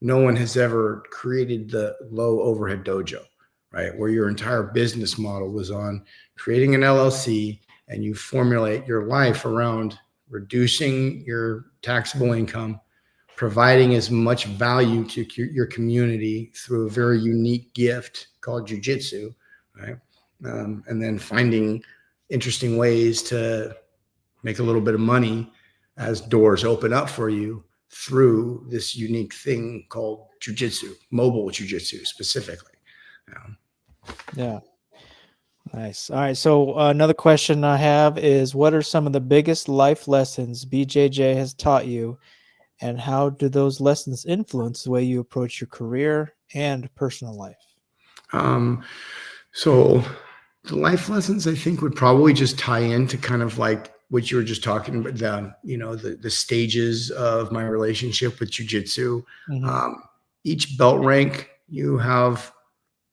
no one has ever created the low overhead dojo, right? Where your entire business model was on creating an LLC, and you formulate your life around reducing your taxable income, providing as much value to your community through a very unique gift called jiu-jitsu, right? And then finding interesting ways to make a little bit of money as doors open up for you through this unique thing called jiu-jitsu, mobile jiu-jitsu specifically. Yeah. Nice. All right. So another question I have is, what are some of the biggest life lessons BJJ has taught you, and how do those lessons influence the way you approach your career and personal life? So the life lessons, I think, would probably just tie into kind of like what you were just talking about, the stages of my relationship with jiu-jitsu. Mm-hmm. Each belt rank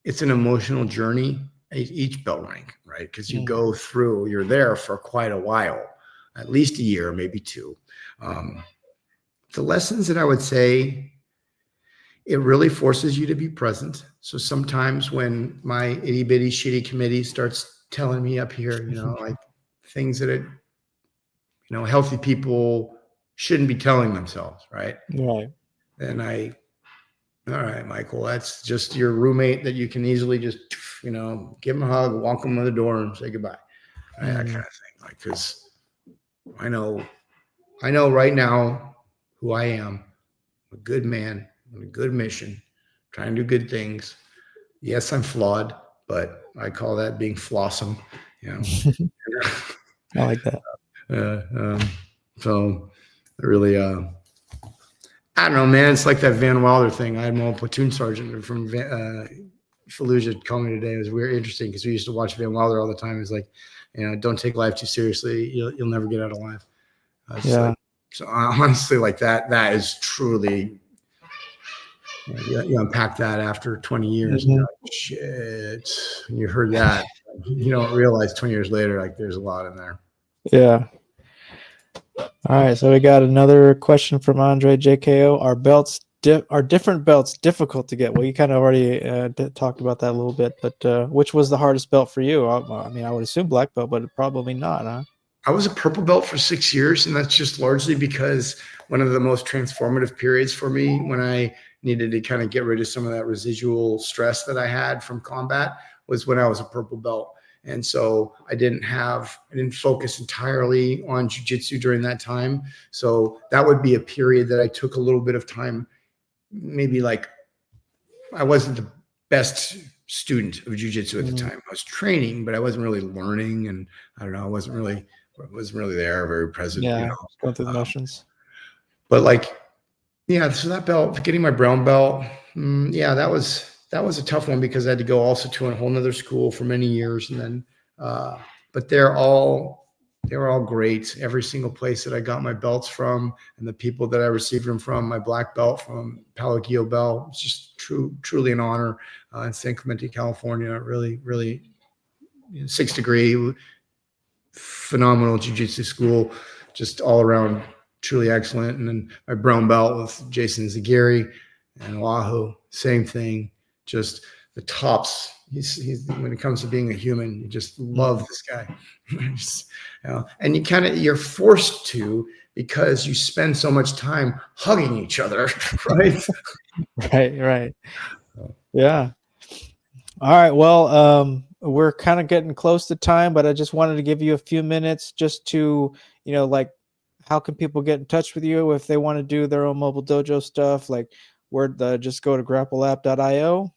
it's an emotional journey, each belt rank, right? Because you're there for quite a while, at least a year, maybe two. The lessons that I would say, it really forces you to be present. So sometimes when my itty bitty shitty committee starts telling me up here, like things that healthy people shouldn't be telling themselves, right? Right. And all right, Michael, that's just your roommate that you can easily just, give him a hug, walk him to the door, and say goodbye. Right? That kind of thing. Like, because I know right now who I am. I'm a good man on a good mission, trying to do good things. Yes, I'm flawed, but I call that being flawsome. I like that. So really, I don't know, man. It's like that Van Wilder thing. I had my old platoon sergeant from Fallujah call me today. It was weird, interesting, because we used to watch Van Wilder all the time. He's like, don't take life too seriously. You'll never get out alive. Yeah. So honestly, like that is truly You unpack that after 20 years, and you're like, shit. You heard that. You don't realize 20 years later, like there's a lot in there. Yeah. All right. So we got another question from Andre JKO. Are different belts difficult to get? Well, you kind of already talked about that a little bit, but which was the hardest belt for you? I mean, I would assume black belt, but probably not, huh? I was a purple belt for 6 years, and that's just largely because one of the most transformative periods for me when I needed to kind of get rid of some of that residual stress that I had from combat was when I was a purple belt. And so I didn't focus entirely on jiu-jitsu during that time. So that would be a period that I took a little bit of time, maybe like I wasn't the best student of jiu-jitsu at the time. I was training, but I wasn't really learning. And I don't know, I wasn't really there, very present. Yeah, you know? going through the motions. But like, yeah, so that belt, getting my brown belt, that was a tough one because I had to go also to a whole nother school for many years. And then, but they were all great. Every single place that I got my belts from and the people that I received them from, my black belt from Palo Guio Bell, it's just truly an honor in San Clemente, California. Really, really 6th degree, phenomenal jiu-jitsu school, just all around truly excellent. And then my brown belt with Jason Zagiri and Oahu, same thing. Just the tops. He's when it comes to being a human, you just love this guy. And you're forced to because you spend so much time hugging each other, right? Right. Yeah. All right. Well, we're kind of getting close to time, but I just wanted to give you a few minutes just to, like, how can people get in touch with you if they want to do their own mobile dojo stuff? Like, just go to grapplapp.io.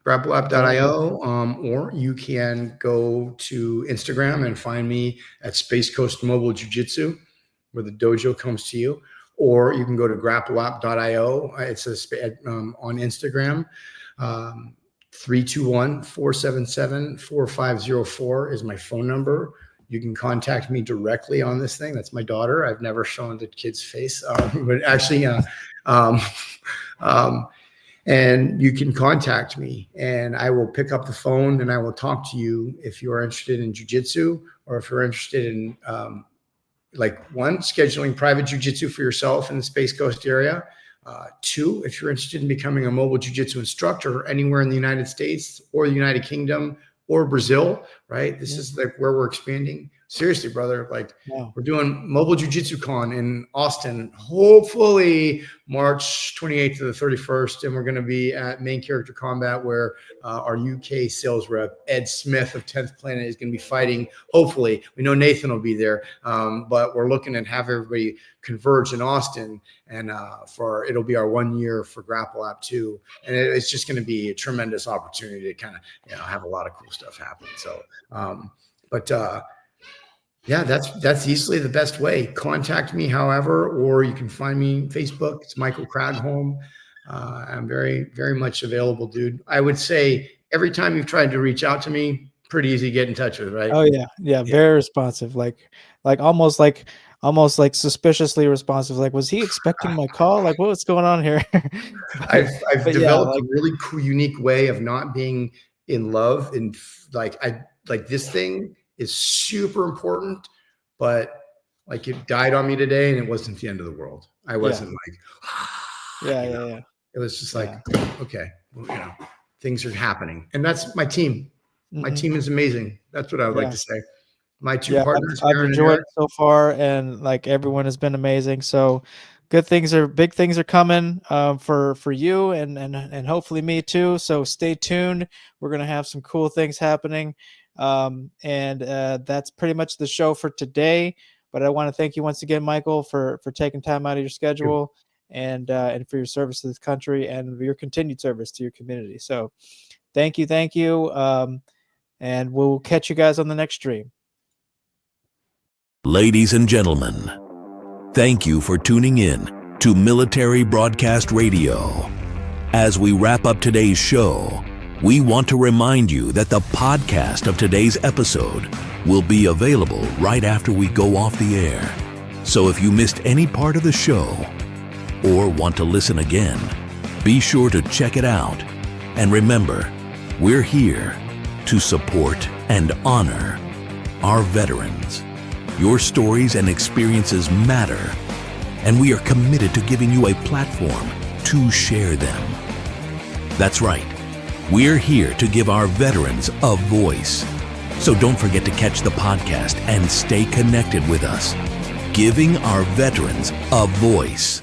Grapplapp.io, or you can go to Instagram and find me at Space Coast Mobile Jiu-Jitsu, where the dojo comes to you, or you can go to grapplapp.io. It's on Instagram. 321-477-4504 is my phone number. You can contact me directly on this thing. That's my daughter. I've never shown the kid's face, but actually, and you can contact me and I will pick up the phone and I will talk to you if you are interested in jiu-jitsu or if you're interested in scheduling private jiu-jitsu for yourself in the Space Coast area. 2, if you're interested in becoming a mobile jiu-jitsu instructor anywhere in the United States or the United Kingdom or Brazil, right? This is like where we're expanding. Seriously, brother, we're doing Mobile Jiu-Jitsu Con in Austin, hopefully March 28th to the 31st. And we're going to be at Main Character Combat where our UK sales rep, Ed Smith of 10th Planet, is going to be fighting. Hopefully, we know Nathan will be there, but we're looking at have everybody converge in Austin. And it'll be our 1 year for Grappl App 2. And it's just going to be a tremendous opportunity to kind of, have a lot of cool stuff happen. So, yeah, that's easily the best way. Contact me, however, or you can find me on Facebook. It's Michael Cragholm. I'm very, very much available, dude. I would say every time you've tried to reach out to me, pretty easy to get in touch with, right? Oh yeah, very responsive. Like almost suspiciously responsive. Like, was he expecting my call? Like, what's going on here? I've developed a really cool, unique way of not being in love and this thing is super important, but like it died on me today and it wasn't the end of the world. I wasn't yeah. It was just okay, things are happening. And that's my team. My team is amazing. That's what I would like to say. My two partners. I've enjoyed it so far and everyone has been amazing. So big things are coming for you and hopefully me too. So stay tuned. We're going to have some cool things happening. And that's pretty much the show for today, but I want to thank you once again, Michael, for taking time out of your schedule and for your service to this country and your continued service to your community. So thank you. And we'll catch you guys on the next stream. Ladies and gentlemen, thank you for tuning in to Military Broadcast Radio. As we wrap up today's show, we want to remind you that the podcast of today's episode will be available right after we go off the air. So if you missed any part of the show or want to listen again, Be sure to check it out. And remember, we're here to support and honor our veterans. Your stories and experiences matter, and we are committed to giving you a platform to share them. That's right. We're here to give our veterans a voice. So don't forget to catch the podcast and stay connected with us. Giving our veterans a voice.